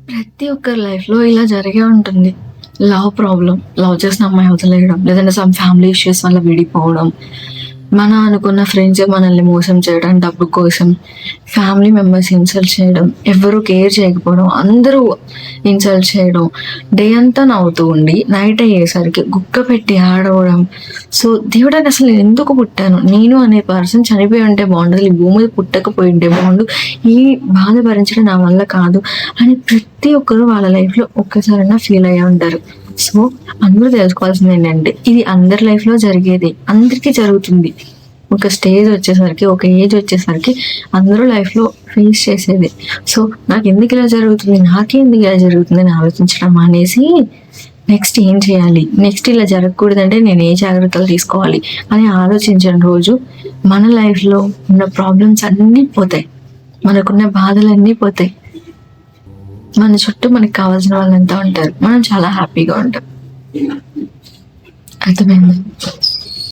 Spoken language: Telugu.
ప్రతి ఒక్కరి లైఫ్‌లో ఇలా జరిగే ఉంటుంది. లవ్ చేసిన అమ్మాయి వదిలేయడం, లేదంటే సమ్ ఫ్యామిలీ ఇష్యూస్ వల్ల విడిపోవడం, మన అనుకున్న ఫ్రెండ్సే మనల్ని మోసం చేయడం డబ్బు కోసం, ఫ్యామిలీ మెంబర్స్ ఇన్సల్ట్ చేయడం, ఎవ్వరు కేర్ చేయకపోవడం, అందరూ ఇన్సల్ట్ చేయడం, డే అంతా నవ్వుతూ ఉండి నైట్ అయ్యేసరికి గుక్క పెట్టి ఏడవడం. సో దేవుడా అసలు నేను ఎందుకు పుట్టాను? నేను అనే పర్సన్ చనిపోయి ఉంటే బాగుండు, అసలు ఈ భూమి మీద పుట్టకపోయి ఉంటే బాగుండు, ఈ బాధ భరించడం నా వల్ల కాదు అని ప్రతి ఒక్కరు వాళ్ళ లైఫ్‌లో ఒక్కసారైనా ఫీల్ అయ్యే ఉంటారు. సో అందరూ తెలుసుకోవాల్సింది ఏంటంటే ఇది అందరి లైఫ్‌లో జరిగేదే. అందరికీ జరుగుతుంది. ఒక స్టేజ్ వచ్చేసరికి, ఒక ఏజ్ వచ్చేసరికి అందరూ లైఫ్‌లో ఫేస్ చేసేదే. సో నాకెందుకు ఇలా జరుగుతుంది? నాకే ఎందుకు ఇలా జరుగుతుంది అని ఆలోచించడం మానేసి నెక్స్ట్ ఏం చేయాలి? నెక్స్ట్ ఇలా జరగకూడదంటే నేను ఏ జాగ్రత్తలు తీసుకోవాలి అని ఆలోచించిన రోజు మన లైఫ్‌లో ఉన్న ప్రాబ్లమ్స్ అన్నీ పోతాయి. మనకున్న బాధలన్నీ పోతాయి. మన చుట్టూ మనకు కావాల్సిన వాళ్ళంతా ఉంటారు. మనం చాలా హ్యాపీగా ఉంటాం. అర్థమైందా?